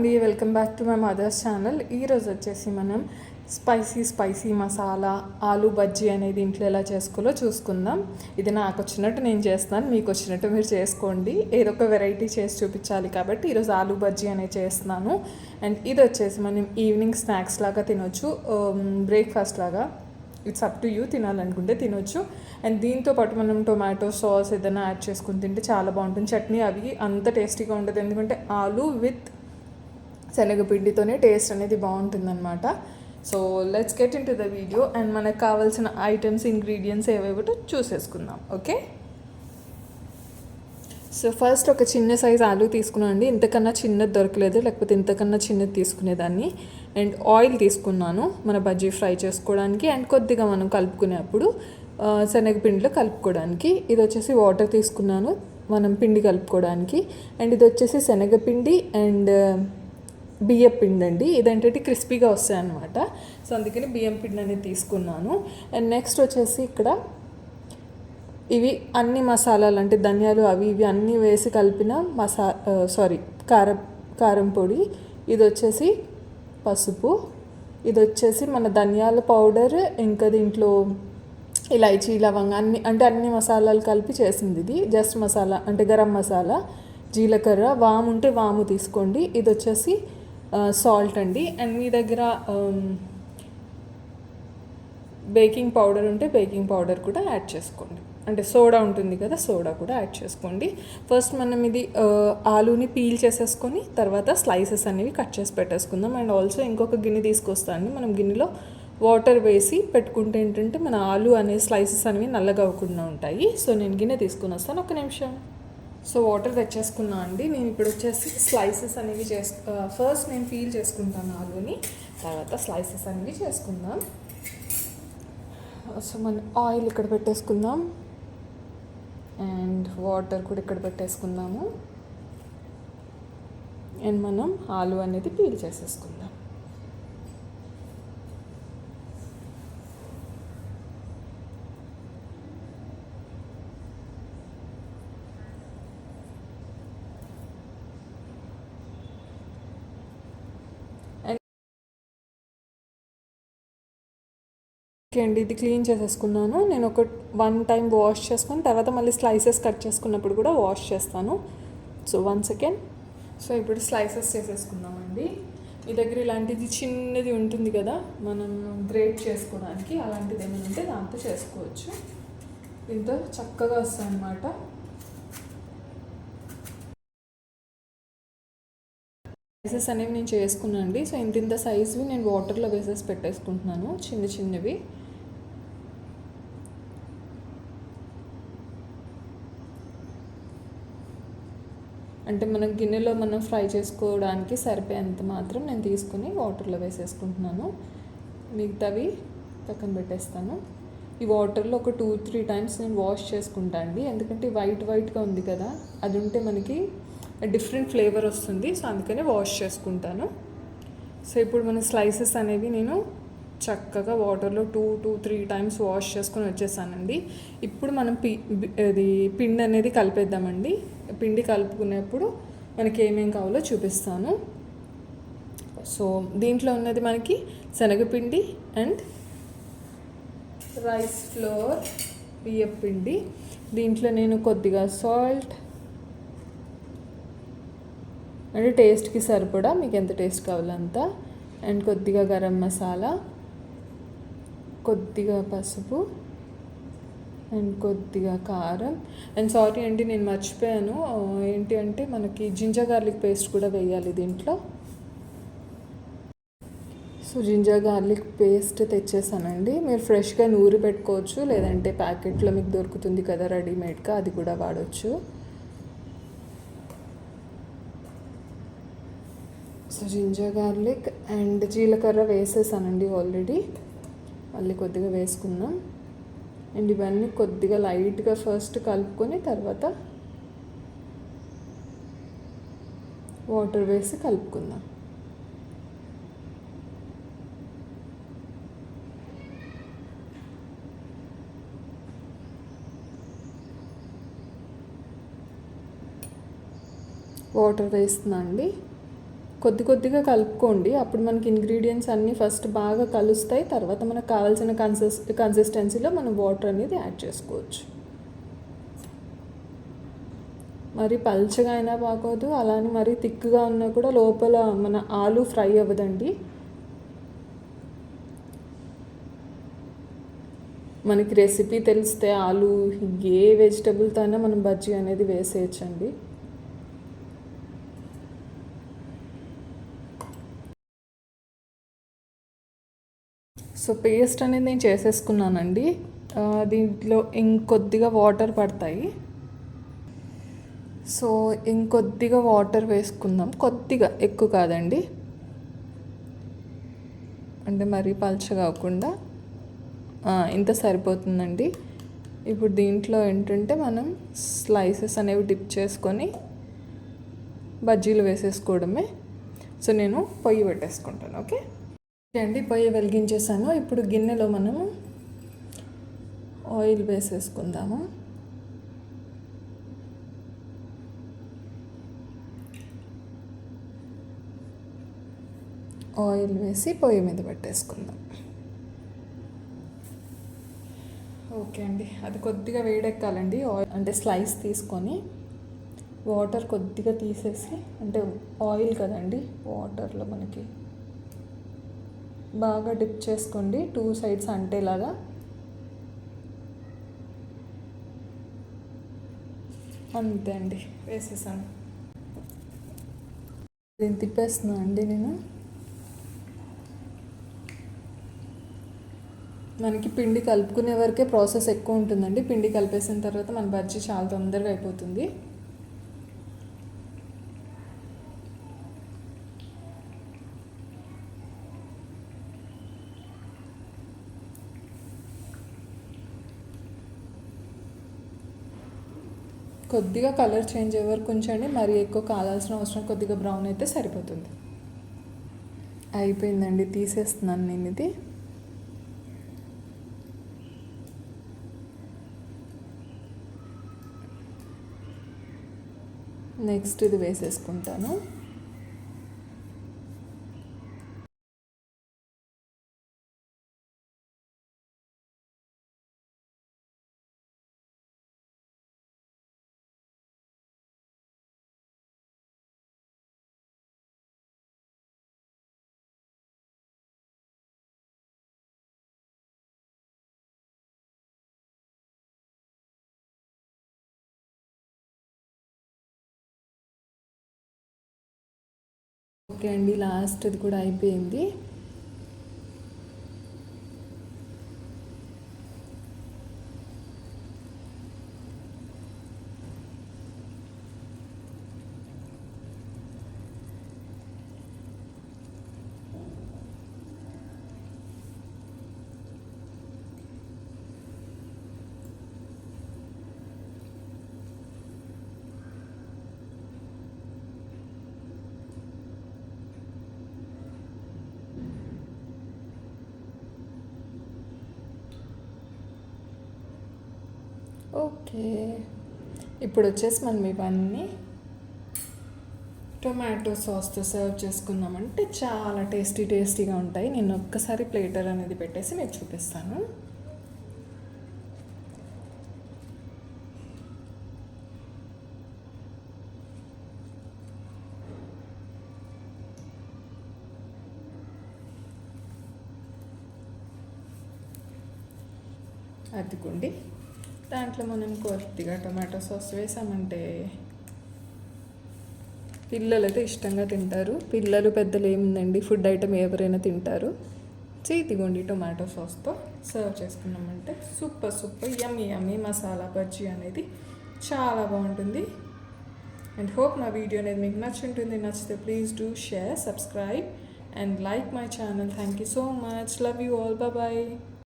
Welcome back to my mother's channel. ఈరోజు వచ్చేసి మనం స్పైసీ మసాలా ఆలూ బజ్జీ అనేది ఇంట్లో ఎలా చేసుకోవాలో చూసుకుందాం. ఇది నాకు వచ్చినట్టు నేను చేస్తాను, మీకు వచ్చినట్టు మీరు చేసుకోండి. ఏదో ఒక వెరైటీ చేసి చూపించాలి కాబట్టి ఈరోజు ఆలూ బజ్జీ అనేది చేస్తున్నాను. అండ్ ఇది వచ్చేసి మనం ఈవినింగ్ స్నాక్స్ లాగా తినొచ్చు, బ్రేక్ఫాస్ట్ లాగా. ఇట్స్ అప్ టు యూ, తినాలనుకుంటే తినొచ్చు. అండ్ దీంతో పాటు మనం టొమాటో సాస్ ఏదైనా యాడ్ చేసుకుని తింటే చాలా బాగుంటుంది. చట్నీ అవి అంత టేస్టీగా ఉంటుంది, ఎందుకంటే ఆలూ విత్ శనగపిండితోనే టేస్ట్ అనేది బాగుంటుందన్నమాట. So let's get in to the video. And మనకు కావాల్సిన ఐటమ్స్, ఇంగ్రీడియంట్స్ ఏవేవో చూసేసుకుందాం. ఓకే, సో ఫస్ట్ ఒక చిన్న సైజ్ ఆలూ తీసుకున్నానండి. ఇంతకన్నా చిన్నది దొరకలేదు, లేకపోతే ఇంతకన్నా చిన్నది తీసుకునేదాన్ని. అండ్ ఆయిల్ తీసుకున్నాను మన బజ్జీ ఫ్రై చేసుకోవడానికి, అండ్ కొద్దిగా మనం కలుపుకునేప్పుడు శనగపిండిలో కలుపుకోవడానికి. ఇది వచ్చేసి వాటర్ తీసుకున్నాను మనం పిండి కలుపుకోవడానికి. అండ్ ఇది వచ్చేసి శనగపిండి అండ్ బియ్యం పిండి అండి. ఇదేంటంటే క్రిస్పీగా వస్తాయి అన్నమాట. సో అందుకని బియ్యం పిండి అనేది తీసుకున్నాను. అండ్ నెక్స్ట్ వచ్చేసి ఇక్కడ ఇవి అన్ని మసాలాలు అంటే ధనియాలు అవి ఇవి అన్నీ వేసి కలిపిన కారం పొడి. ఇది వచ్చేసి పసుపు. ఇది వచ్చేసి మన ధనియాల పౌడర్, ఇంకా దీంట్లో ఇలాచీ, లవంగా అన్ని మసాలాలు కలిపి చేసింది ఇది. జస్ట్ మసాలా అంటే గరం మసాలా, జీలకర్ర, వాము ఉంటే వాము తీసుకోండి. ఇది వచ్చేసి సాల్ట్ అండి. అండ్ మీ దగ్గర బేకింగ్ పౌడర్ ఉంటే బేకింగ్ పౌడర్ కూడా యాడ్ చేసుకోండి. అంటే సోడా ఉంటుంది కదా, సోడా కూడా యాడ్ చేసుకోండి. ఫస్ట్ మనం ఇది ఆలూని పీల్ చేసేసుకొని తర్వాత స్లైసెస్ అనేవి కట్ చేసి పెట్టేసుకుందాం. అండ్ ఆల్సో ఇంకొక గిన్నె తీసుకొస్తాను. మనం గిన్నెలో వాటర్ వేసి పెట్టుకుంటే ఏంటంటే మన ఆలూ అనే స్లైసెస్ అనేవి నల్లగా అవ్వకుండా ఉంటాయి. సో నేను గిన్నె తీసుకుని వస్తాను, ఒక నిమిషం. సో వాటర్ తెచ్చేసుకున్నా అండి. నేను ఇప్పుడు వచ్చేసి స్లైసెస్ అనేవి ఫస్ట్ నేను పీల్ చేసుకుంటాను ఆలూని, తర్వాత స్లైసెస్ అనేవి చేసుకుందాం. సో మనం ఆయిల్ ఇక్కడ పెట్టేసుకుందాం అండ్ వాటర్ కూడా ఇక్కడ పెట్టేసుకుందాము. అండ్ మనం ఆలూ అనేది పీల్ చేసేసుకుందాం. అండి ఇది క్లీన్ చేసేసుకున్నాను. నేను ఒక 1 టైం వాష్ చేసుకొని తర్వాత మళ్ళీ స్లైసెస్ కట్ చేసుకున్నప్పుడు కూడా వాష్ చేస్తాను. So 1 second. సో ఇప్పుడు స్లైసెస్ చేసేసుకుందామండి. మీ దగ్గర ఇలాంటిది చిన్నది ఉంటుంది కదా, మనం గ్రేట్ చేసుకోవడానికి, అలాంటిది ఏమైనా ఉంటే దాంతో చేసుకోవచ్చు. దీంతో చక్కగా వస్తాయి అన్నమాట. స్లైసెస్ అనేవి నేను చేసుకున్నాను అండి. సో ఇంత సైజువి నేను వాటర్లో వేసేసి పెట్టేసుకుంటున్నాను, చిన్నవి. అంటే మనం గిన్నెలో మనం ఫ్రై చేసుకోవడానికి సరిపోయేంత మాత్రం నేను తీసుకుని వాటర్లో వేసేసుకుంటున్నాను. మిగతావి పక్కన పెట్టేస్తాను. ఈ వాటర్లో ఒక 2-3 టైమ్స్ నేను వాష్ చేసుకుంటాను అండి, ఎందుకంటే వైట్గా ఉంది కదా, అది ఉంటే మనకి డిఫరెంట్ ఫ్లేవర్ వస్తుంది. సో అందుకని వాష్ చేసుకుంటాను. సో ఇప్పుడు మన స్లైసెస్ అనేవి నేను చక్కగా వాటర్లో 2-3 టైమ్స్ వాష్ చేసుకొని వచ్చేసానండి. ఇప్పుడు మనం అది పిండి అనేది కలిపేద్దామండి. పిండి కలుపుకునేప్పుడు మనకి ఏమేం కావాలో చూపిస్తాను. సో దీంట్లో ఉన్నది మనకి శనగపిండి అండ్ రైస్ ఫ్లోర్, బియ్యం పిండి. దీంట్లో నేను కొద్దిగా సాల్ట్ అంటే టేస్ట్కి సరిపడా, మీకు ఎంత టేస్ట్ కావాలంత, అండ్ కొద్దిగా గరం మసాలా, కొద్దిగా పసుపు అండ్ కొద్దిగా కారం. అండ్ సారీ అండి, నేను మర్చిపోయాను, ఏంటి అంటే మనకి జింజర్ గార్లిక్ పేస్ట్ కూడా వేయాలి దీంట్లో. సో జింజర్ గార్లిక్ పేస్ట్ తెచ్చేసానండి. మీరు ఫ్రెష్గా నూరి పెట్టుకోవచ్చు, లేదంటే ప్యాకెట్లో మీకు దొరుకుతుంది కదా రెడీమేడ్గా, అది కూడా వాడచ్చు. సో జింజర్ గార్లిక్ అండ్ జీలకర్ర వేసేసానండి ఆల్రెడీ, మళ్ళీ కొద్దిగా వేసుకుందాం. అండ్ ఇవన్నీ కొద్దిగా లైట్గా ఫస్ట్ కలుపుకొని తర్వాత వాటర్ వేసి కలుపుకుందాం. వాటర్ వేస్తున్నా అండి. కొద్ది కొద్దిగా కలుపుకోండి. అప్పుడు మనకి ఇంగ్రీడియంట్స్ అన్నీ ఫస్ట్ బాగా కలుస్తాయి. తర్వాత మనకు కావాల్సిన కన్సిస్టెన్సీలో మనం వాటర్ అనేది యాడ్ చేసుకోవచ్చు. మరి పల్చగా అయినా బాగోదు, అలానే మరి థిక్గా ఉన్నా కూడా లోపల మన ఆలు ఫ్రై అవ్వదండి. మనకి రెసిపీ తెలిస్తే ఆలు ఏ వెజిటబుల్తో అయినా మనం బజ్జీ అనేది వేసేయచ్చండి. సో పేస్ట్ అనేది నేను చేసేసుకున్నానండి. దీంట్లో ఇంకొద్దిగా వాటర్ పడతాయి. సో ఇంకొద్దిగా వాటర్ వేసుకుందాం, కొద్దిగా, ఎక్కువ కాదండి, అంటే మరీ పల్చగా కాకుండా ఇంత సరిపోతుందండి. ఇప్పుడు దీంట్లో ఏంటంటే మనం స్లైసెస్ అనేవి డిప్ చేసుకొని బజ్జీలు వేసేసుకోవడమే. సో నేను పొయ్యి పెట్టేసుకుంటాను. ఓకే అండి, పొయ్యి వెలిగించేసాను. ఇప్పుడు గిన్నెలో మనము ఆయిల్ వేసేసుకుందాము. ఆయిల్ వేసి పొయ్యి మీద పెట్టేసుకుందాం. ఓకే అండి, అది కొద్దిగా వేడెక్కాలండి. ఆయిల్ అంటే స్లైస్ తీసుకొని వాటర్ కొద్దిగా తీసేసి, అంటే ఆయిల్ కదండి, వాటర్లో మనకి బాగా డిప్ చేసుకోండి 2 సైడ్స్ అంటేలాగా. అంతే అండి, వేసేసాను. దీన్ని తిప్పేస్తున్నాను అండి నేను. మనకి పిండి కలుపుకునే వరకే ప్రాసెస్ ఎక్కువ ఉంటుందండి. పిండి కలిపేసిన తర్వాత మన బజ్జీ చాలా తొందరగా అయిపోతుంది. కొద్దిగా కలర్ చేంజ్ అయ్యే వరకు ఉంచండి, మరి ఎక్కువ కావాల్సిన అవసరం, కొద్దిగా బ్రౌన్ అయితే సరిపోతుంది. అయిపోయిందండి, తీసేస్తున్నాను నేను ఇది. నెక్స్ట్ ఇది వేసేసుకుంటాను. ఓకే అండి, లాస్ట్ది కూడా అయిపోయింది. ఓకే, ఇప్పుడు వచ్చేసి మనం ఇవన్నీ టొమాటో సాస్తో సర్వ్ చేసుకున్నామంటే చాలా టేస్టీగా ఉంటాయి. నేను ఒక్కసారి ప్లేటర్ అనేది పెట్టేసి మీకు చూపిస్తాను. అదిగోండి, దాంట్లో మనం కొద్దిగా టొమాటో సాస్ వేసామంటే పిల్లలు అయితే ఇష్టంగా తింటారు. పిల్లలు పెద్దలు ఏముందండి, ఫుడ్ ఐటమ్ ఎవరైనా తింటారు. ఇదిగోండి, టొమాటో సాస్తో సర్వ్ చేసుకున్నామంటే సూపర్ యమ్మీ మసాలా బజ్జీ అనేది చాలా బాగుంటుంది. అండ్ హోప్ నా వీడియో అనేది మీకు నచ్చుంటుంది. నచ్చితే please do share, subscribe and like my channel. Thank you so much. Love you all. Bye bye.